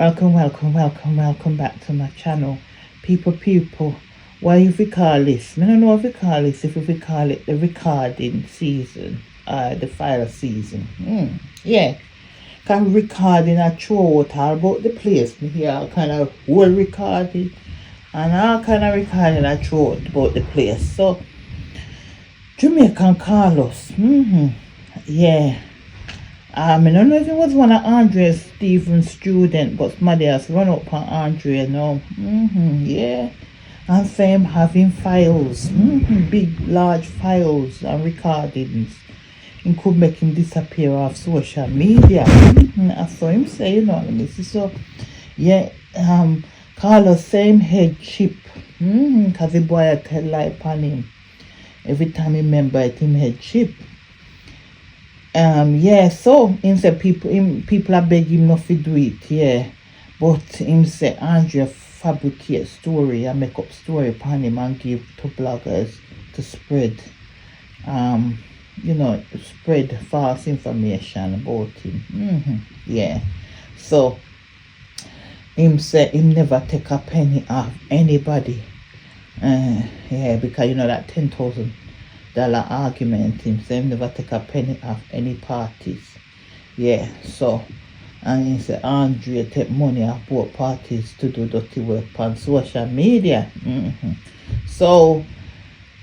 Welcome back to my channel. People, what if we call this? I don't know if we call this, if we call it the recording season, the file season. Yeah, because recording I throw out all about the place. Me hear all kind of whole recording and all kind of recording I throw out about the place. So, Jamaican call us. Yeah. I don't know if it was one of Andre's Stephen's student, but somebody has run up on Andre now. Yeah. And same having files, big, large files and recordings. It could make him disappear off social media. I saw him say, let me see. So, yeah, Carlos, same headship. Because the boy had tell lie upon him. Every time he remember it, him headship. Yeah, so him say people are begging him not to do it, yeah. But him say Andrea fabricate story and make up story upon him and give to bloggers to spread spread false information about him. Yeah. So him say him never take a penny off anybody. Yeah, because that $10,000 argument, him say him never take a penny off any parties. Yeah, so and he say Andrea take money off both parties to do dirty work on social media. So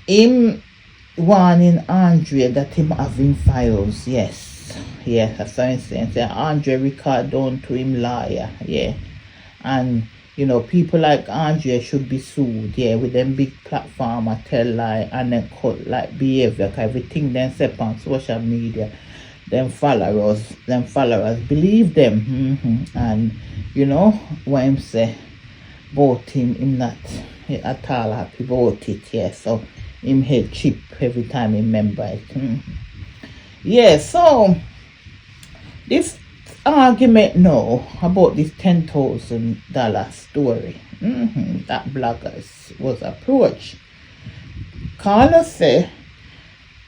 him warning Andrea that him having files. Yes, that's what I'm saying. Say Andrea record down to him lawyer. Yeah, and people like Andrea should be sued, yeah, with them big platform I tell lie and then cut like behavior, cause everything them say on social media, them followers believe them. And what him say about him not at all happy about it, yeah. So him head chip every time he remember it. Yeah, so this argument now about this $10,000 story that bloggers was approached. Carlos say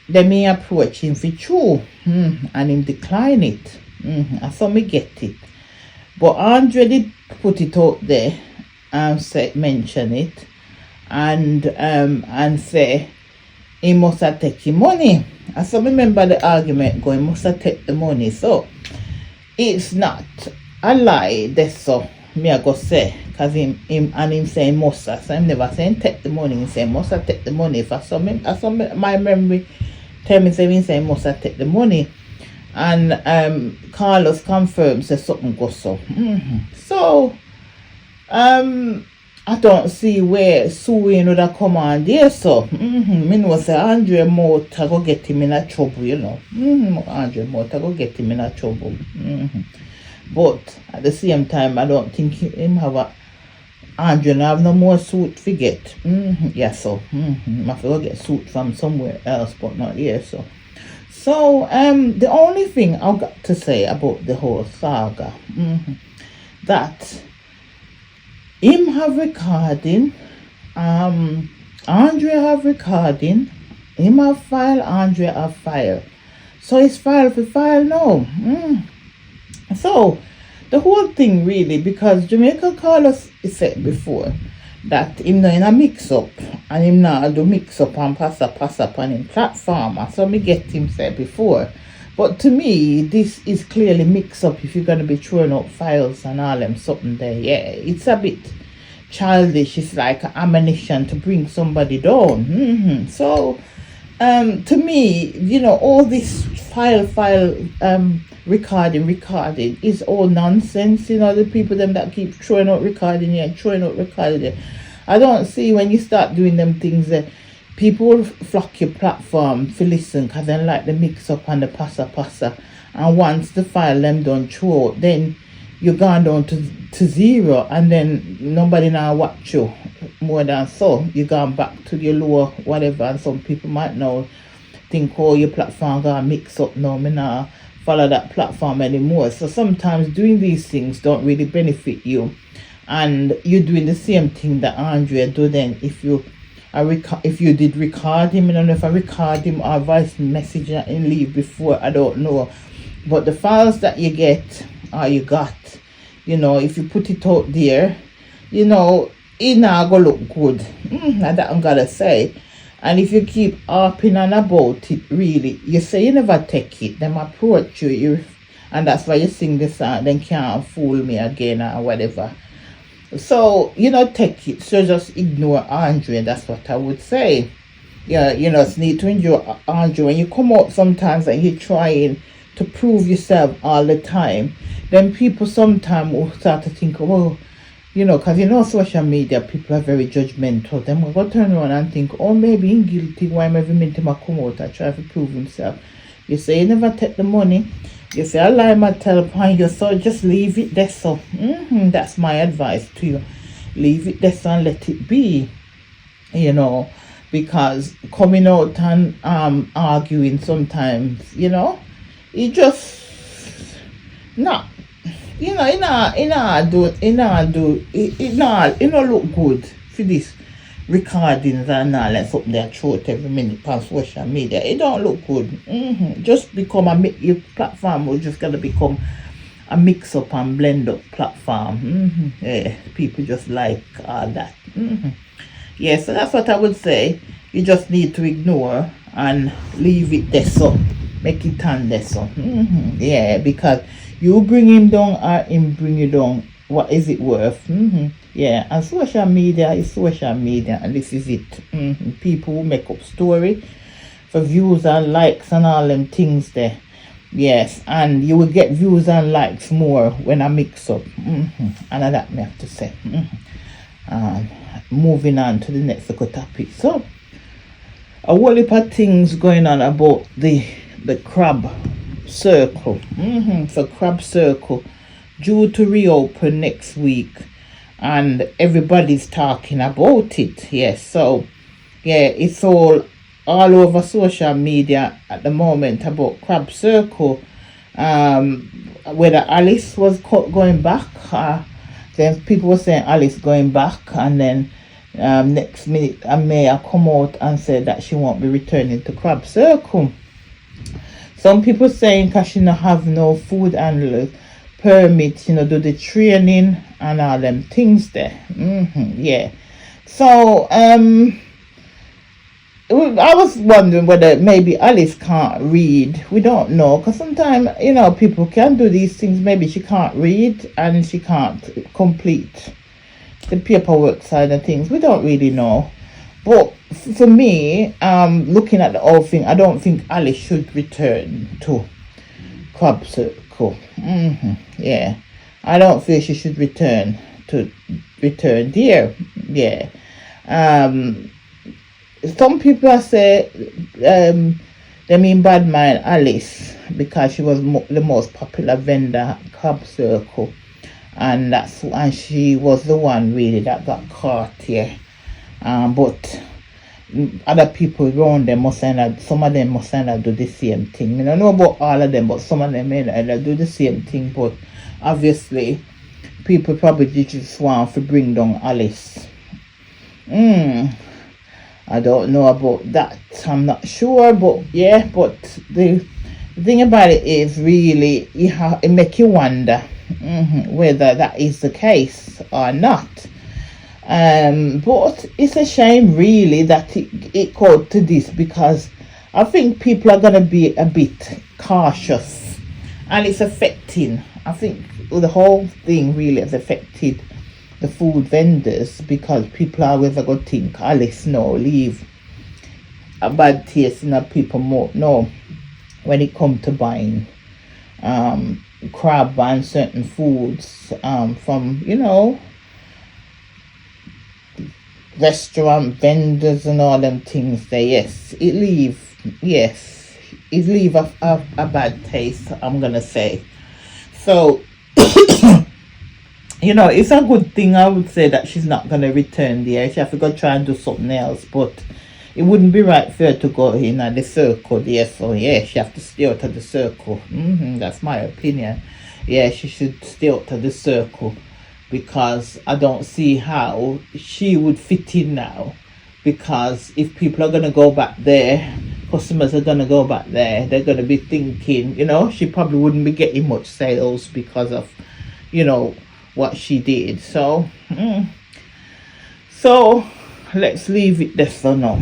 they may approach him for true and him decline it. I saw me get it. But Andre did put it out there and mention it and say he must have taken money. I saw remember the argument going, must have take the money. So it's not a lie, that's so me I go say, because him say must have, so him never saying take the money, he say must have take the money. If I saw my memory tell me say he say must have take the money, and Carlos confirms say something goes so. So I don't see where suing would have come on there, so me know say Andre Mota go get him in a trouble, Andre Mota go get him in a trouble. But at the same time, I don't think him have Andre have no more suit to get. Yeah, so I have to go get suit from somewhere else, but not here. So the only thing I've got to say about the whole saga, that him have recording, Andrea have recording, him have file, Andrea have file. So it's file for file now. So the whole thing really, because Jamaica Carlos said before that him not in a mix up and him not do mix up and pass up on him platform. So me get him said before. But to me, this is clearly mix up if you're going to be throwing out files and all them something there. Yeah, it's a bit childish. It's like ammunition to bring somebody down. So, to me, all this file, recording is all nonsense. The people them that keep throwing out recording here and throwing out recording there. I don't see when you start doing them things that people will flock your platform to listen because they like the mix up and the passa. And once the file them done throw out, then you're gone down to zero, and then nobody now watch you more than so. You gone back to your lower whatever, and some people might now think, oh, your platform gonna mix up now, me now follow that platform anymore. So sometimes doing these things don't really benefit you, and you're doing the same thing that Andrea do. Then if you did record him, I don't know if I record him or voice message and leave before, I don't know, but the files that you get or you got, You know, if you put it out there, you know, it not gonna look good. Now that I'm gonna say. And if you keep harping on about it, really, you say you never take it, them approach you, and that's why you sing the song, then can't fool me again or whatever. So, you know, take it. So just ignore Andre, that's what I would say. Yeah, you know, it's need to enjoy Andre. When you come out sometimes and you're trying to prove yourself all the time, then people sometimes will start to think, oh, you know, because you know, social media, people are very judgmental. Then we'll go turn around and think, oh, maybe he's guilty. Why am I every minute him come out and try to prove himself? You say you never take the money. You say I lie my tell upon you, so just leave it there. So that's my advice to you. Leave it there and let it be. You know, because coming out and arguing sometimes, you know, it just not. You know, it not look good for this recordings and all that something they throw it every minute on social media. It don't look good. Just become your platform will just gonna become a mix up and blend up platform. Yeah, people just like all that. Yeah, so that's what I would say. You just need to ignore and leave it there, so make it on there, so yeah, because you bring him down or him bring you down, what is it worth? Yeah, and social media is social media, and this is it. People will make up story for views and likes and all them things there. Yes, and you will get views and likes more when I mix up. And that me have to say. Moving on to the next topic. So, a whole heap of things going on about the crab circle. So crab circle due to reopen next week, and everybody's talking about it. Yes, so yeah, it's all over social media at the moment about crab circle. Whether Alice was going back, then people were saying Alice going back, and then next minute a mayor come out and said that she won't be returning to crab circle. Some people saying because she don't have no food handler permit, you know, do the training and all them things there. Yeah. So I was wondering whether maybe Alice can't read. We don't know, because sometimes, you know, people can do these things. Maybe she can't read and she can't complete the paperwork side of things. We don't really know. But for me, looking at the whole thing, I don't think Alice should return to crab circle. Yeah, I don't feel she should return there. Yeah. Some people are say they mean bad mind Alice because she was the most popular vendor at crab circle, and she was the one really that got caught here. But other people around them some of them must do the same thing. I don't know about all of them, but some of them may not do the same thing. But obviously, people probably just want to bring down Alice. I don't know about that. I'm not sure, but yeah. But the thing about it is really it make you wonder whether that is the case or not. But it's a shame really that it got to this, because I think people are going to be a bit cautious, and it's affecting, I think the whole thing really has affected the food vendors, because people are always going to think Alice no leave a bad taste in people more no when it comes to buying crab and certain foods from, you know, restaurant vendors and all them things there. Yes, it leave a bad taste, I'm gonna say. So you know, it's a good thing, I would say, that she's not gonna return there. She have to go try and do something else, but it wouldn't be right for her to go in at the circle there. So yeah, she have to stay out of the circle. That's my opinion. Yeah, she should stay out of the circle, because I don't see how she would fit in now. Because if people are going to go back there, customers are going to go back there, they're going to be thinking, you know, she probably wouldn't be getting much sales because of, you know, what she did. So so let's leave it there for now.